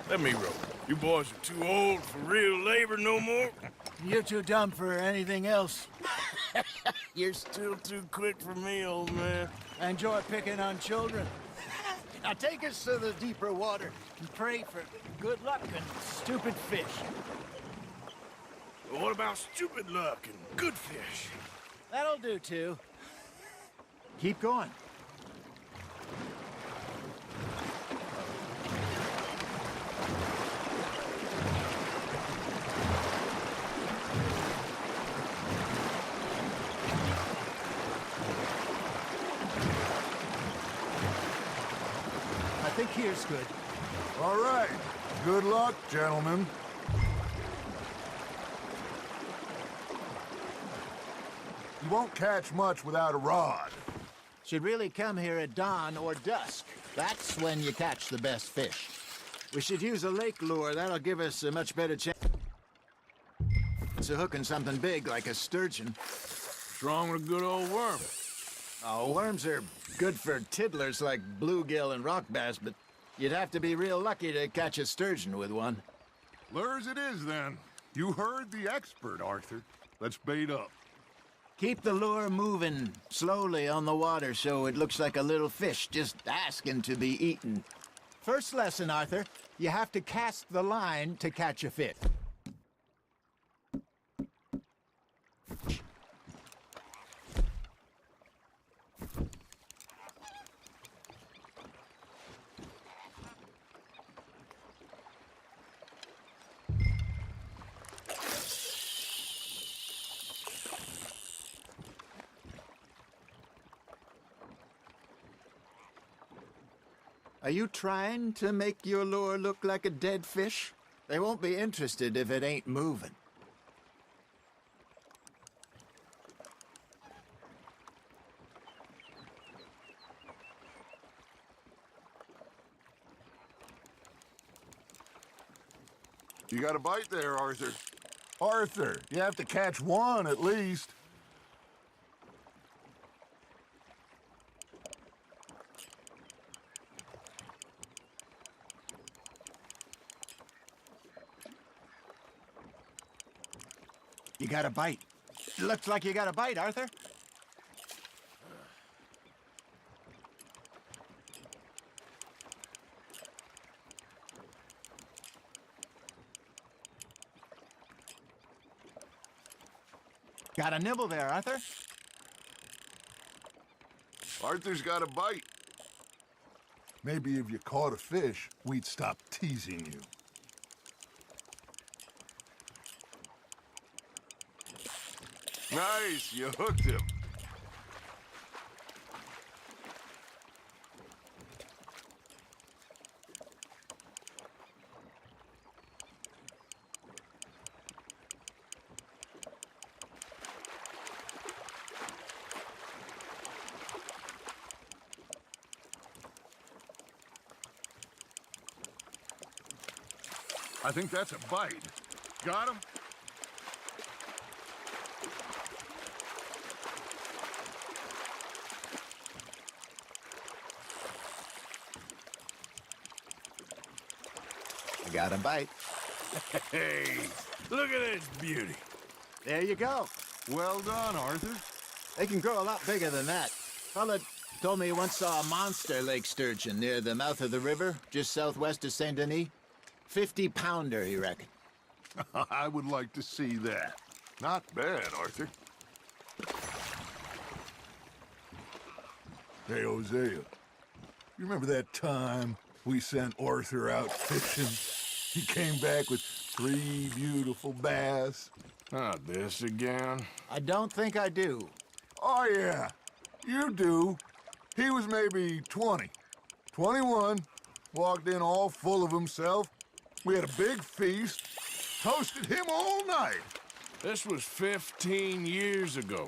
Let me row. You boys are too old for real labor no more. You're too dumb for anything else. You're still too quick for me, old man. I enjoy picking on children. Now take us to the deeper water and pray for good luck and stupid fish. But what about stupid luck and good fish? That'll do, too. Keep going. I think here's good. All right. Good luck, gentlemen. You won't catch much without a rod. Should really come here at dawn or dusk. That's when you catch the best fish. We should use a lake lure. That'll give us a much better chance of hooking something big like a sturgeon. What's wrong with a good old worm? Oh, worms are good for tiddlers like bluegill and rock bass, but you'd have to be real lucky to catch a sturgeon with one. Lures it is, then. You heard the expert, Arthur. Let's bait up. Keep the lure moving slowly on the water so it looks like a little fish just asking to be eaten. First lesson, Arthur. You have to cast the line to catch a fish. Are you trying to make your lure look like a dead fish? They won't be interested if it ain't moving. You got a bite there, Arthur. Arthur, you have to catch one at least. You got a bite. Looks like you got a bite, Arthur. Got a nibble there, Arthur. Arthur's got a bite. Maybe if you caught a fish, we'd stop teasing you. Nice, you hooked him. I think that's a bite. Got him? I got a bite. Hey, look at this beauty. There you go. Well done, Arthur. They can grow a lot bigger than that. Fella told me he once saw a monster lake sturgeon near the mouth of the river, just southwest of Saint Denis. 50-pounder, he reckoned. I would like to see that. Not bad, Arthur. Hey, Hosea. You remember that time we sent Arthur out fishing? He came back with 3 beautiful bass. Not this again. I don't think I do. Oh, yeah. You do. He was maybe 20. 21. Walked in all full of himself. We had a big feast. Toasted him all night. This was 15 years ago.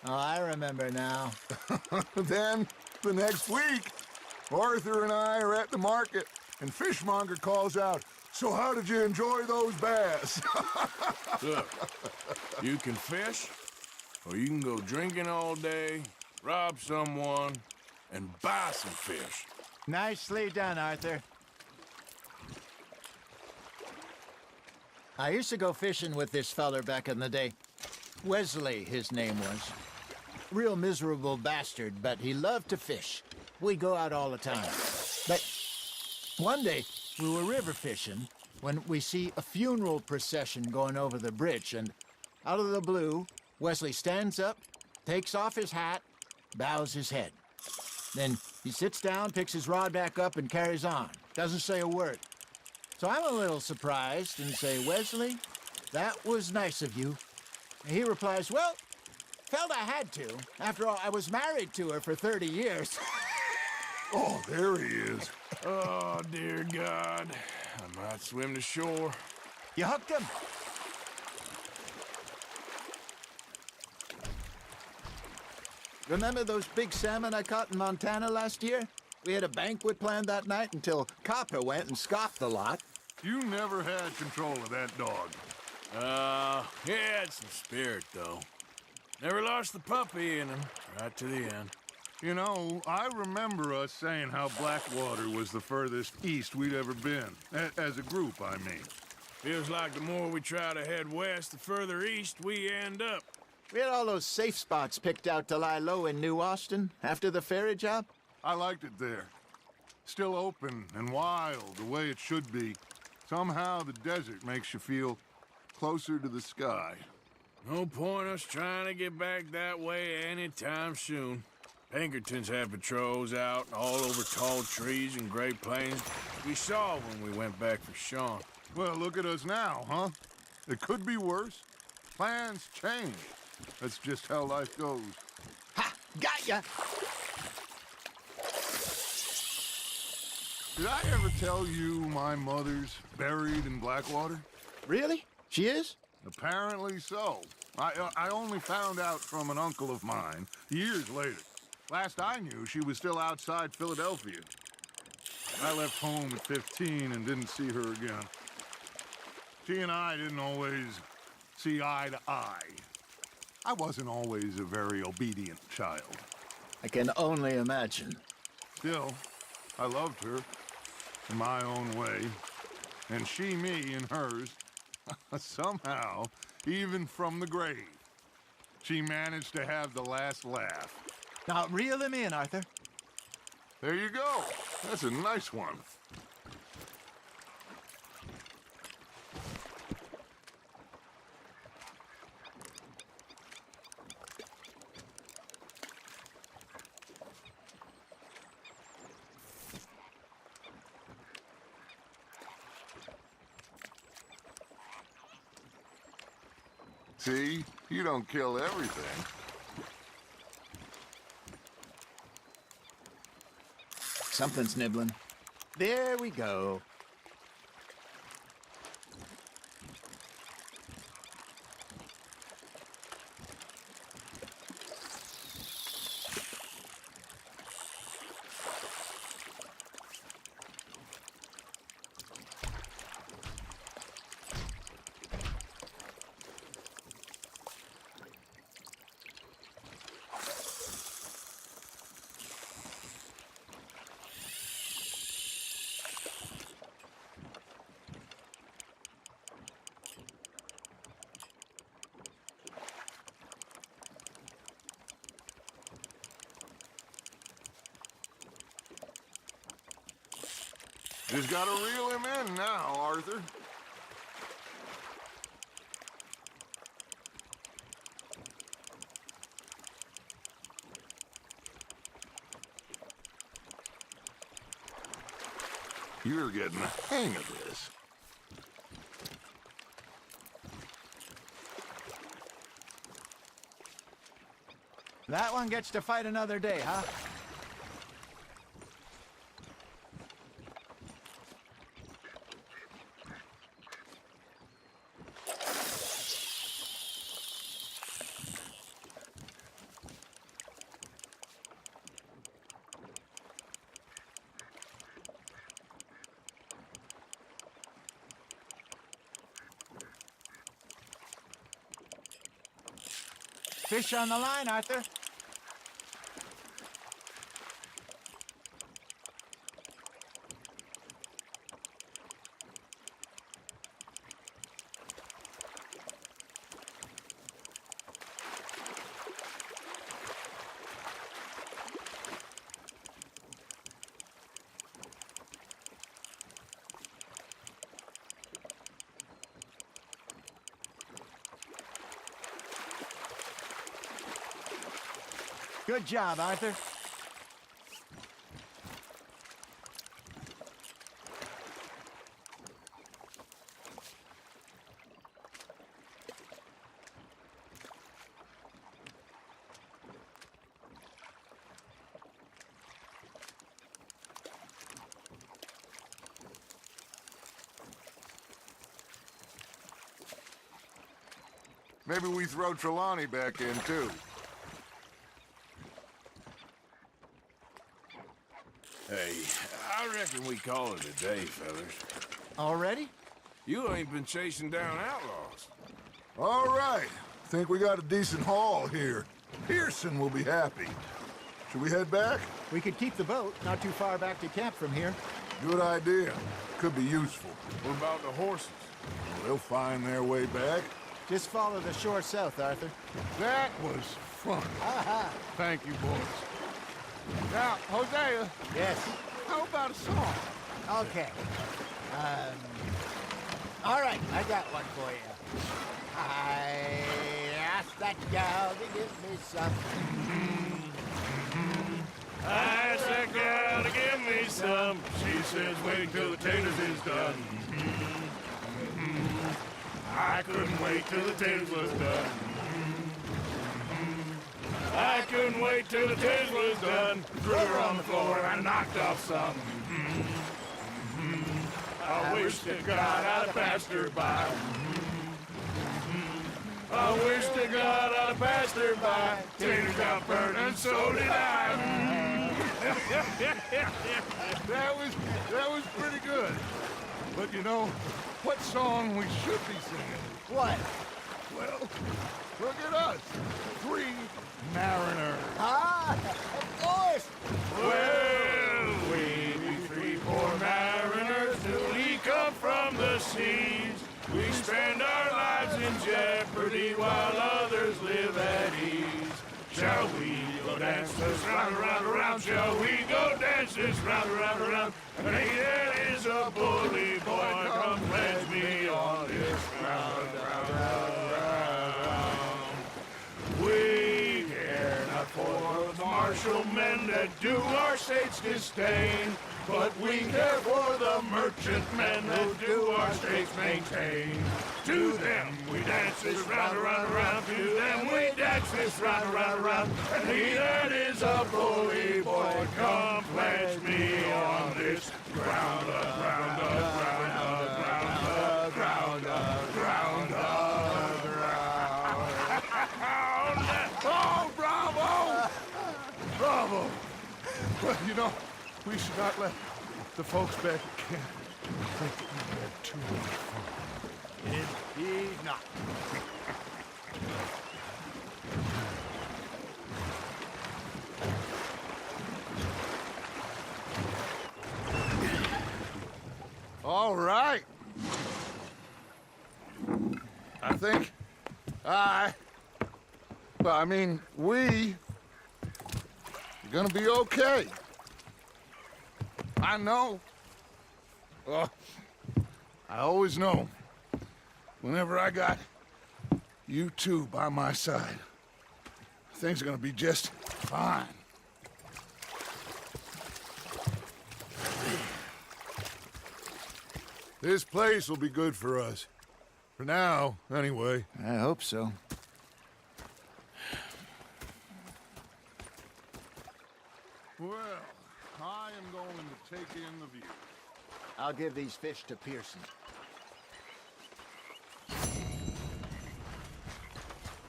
Oh, I remember now. Then, the next week, Arthur and I are at the market, and Fishmonger calls out, "So how did you enjoy those bass?" Look, you can fish, or you can go drinking all day, rob someone, and buy some fish. Nicely done, Arthur. I used to go fishing with this feller back in the day. Wesley, his name was. Real miserable bastard, but he loved to fish. We go out all the time. But one day, we were river fishing when we see a funeral procession going over the bridge, and out of the blue, Wesley stands up, takes off his hat, bows his head. Then he sits down, picks his rod back up, and carries on. Doesn't say a word. So I'm a little surprised and say, Wesley, that was nice of you. And he replies, well, felt I had to. After all, I was married to her for 30 years. Oh, there he is. Oh, dear God. I might swim to shore. You hooked him? Remember those big salmon I caught in Montana last year? We had a banquet planned that night until Copper went and scoffed the lot. You never had control of that dog. He had some spirit, though. Never lost the puppy in him, right to the end. You know, I remember us saying how Blackwater was the furthest east we'd ever been. As a group, I mean. Feels like the more we try to head west, the further east we end up. We had all those safe spots picked out to lie low in New Austin after the ferry job. I liked it there. Still open and wild, the way it should be. Somehow the desert makes you feel closer to the sky. No point us trying to get back that way anytime soon. Pinkertons had patrols out all over tall trees and Great Plains. We saw when we went back for Sean. Well, look at us now, huh? It could be worse. Plans change. That's just how life goes. Ha! Got ya! Did I ever tell you my mother's buried in Blackwater? Really? She is? Apparently so. I only found out from an uncle of mine years later. Last I knew, she was still outside Philadelphia. I left home at 15 and didn't see her again. She and I didn't always see eye to eye. I wasn't always a very obedient child. I can only imagine. Still, I loved her in my own way, and she me in hers. Somehow, even from the grave, she managed to have the last laugh. Now, reel him in, Arthur. There you go. That's a nice one. See? You don't kill everything. Something's nibbling. There we go. Just gotta reel him in now, Arthur. You're getting the hang of this. That one gets to fight another day, huh? Fish on the line, Arthur. Good job, Arthur. Maybe we throw Trelawney back in, too. Hey, I reckon we call it a day, fellas. Already? You ain't been chasing down outlaws. All right. Think we got a decent haul here. Pearson will be happy. Should we head back? We could keep the boat, not too far back to camp from here. Good idea. Could be useful. What about the horses? They'll find their way back. Just follow the shore south, Arthur. That was fun. Aha! Thank you, boys. Now, Hosea, Yes. how about a song? Okay. All right, I got one for you. I asked that gal to give me some. I asked that gal to give me some. She says wait till the taters is done. I couldn't wait till the taters was done. I couldn't wait till the taters was done. Threw her on the floor and I knocked off some. I wish to God I'd have passed her by. I wish to God I'd have passed her by. Taters got burned and so did I. That was pretty good. But you know, what song we should be singing? What? Well, look at us. 3 mariners. Ah, of course. Well, we be 3 poor mariners newly come from the seas. We spend our lives in jeopardy while others live at ease. Shall we go dance this round, around, around? Shall we go dance this round, around, around? And there is a bully boy, come pledge me on this ground, round. We care not for the martial men that do our state's disdain, but we care for the merchant men who do our states maintain. To them we dance this round, around, around. To them we dance this round, around, around. And he that is a bully boy, come pledge me on this ground, ground, ground, ground, ground, ground, ground. Oh, bravo! Bravo! Well, you know, we should not let the folks back at camp think that we had too much fun. Indeed not. All right. I think we are gonna be okay. I know. I always know. Whenever I got you two by my side, things are gonna be just fine. This place will be good for us. For now, anyway. I hope so. Well, I am going to take in the view. I'll give these fish to Pearson.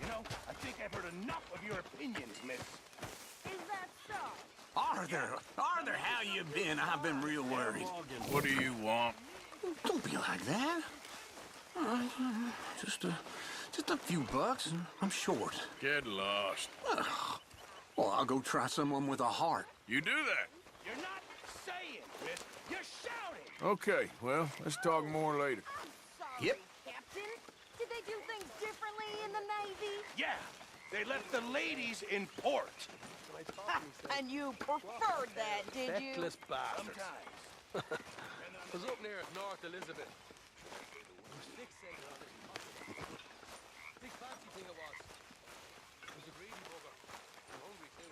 You know, I think I've heard enough of your opinions, miss. Is that so? Arthur, how you been? I've been real worried. What do you want? Don't be like that. Just a few bucks, and I'm short. Get lost. Well, I'll go try someone with a heart. You do that. You're not saying, miss. You're shouting. Okay, well, let's talk more later. Sorry, Yep. Captain. Did they do things differently in the Navy? Yeah, they left the ladies in port. And you preferred that, did you? Feckless bastards. Sometimes. Was up near North Elizabeth. Big fancy thing it was. It was a greedy bugger. And hungry too.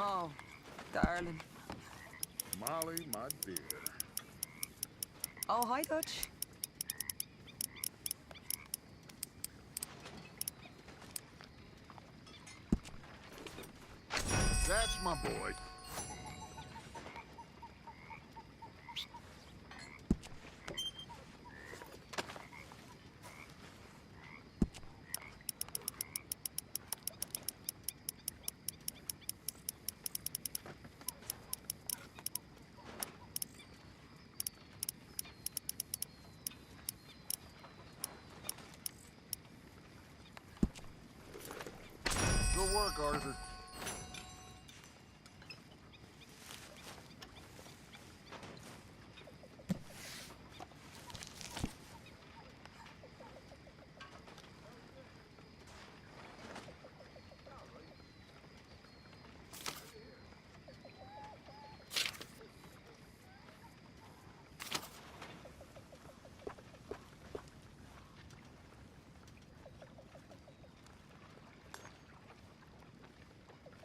Oh, darling. Molly, my dear. Oh, hi, Dutch. That's my boy. Good work, Arthur.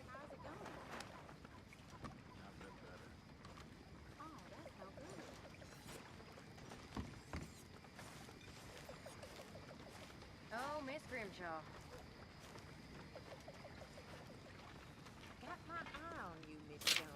How's it going? Oh, that's no good. Oh, Miss Grimshaw. Got my eye on you, Miss Jones.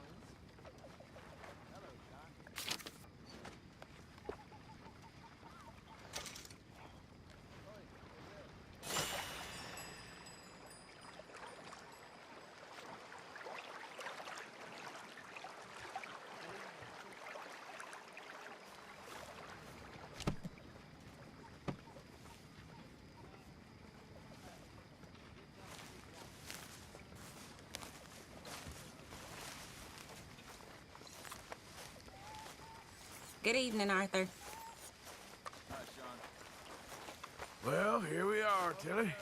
Good evening, Arthur. Well, here we are, Tilly.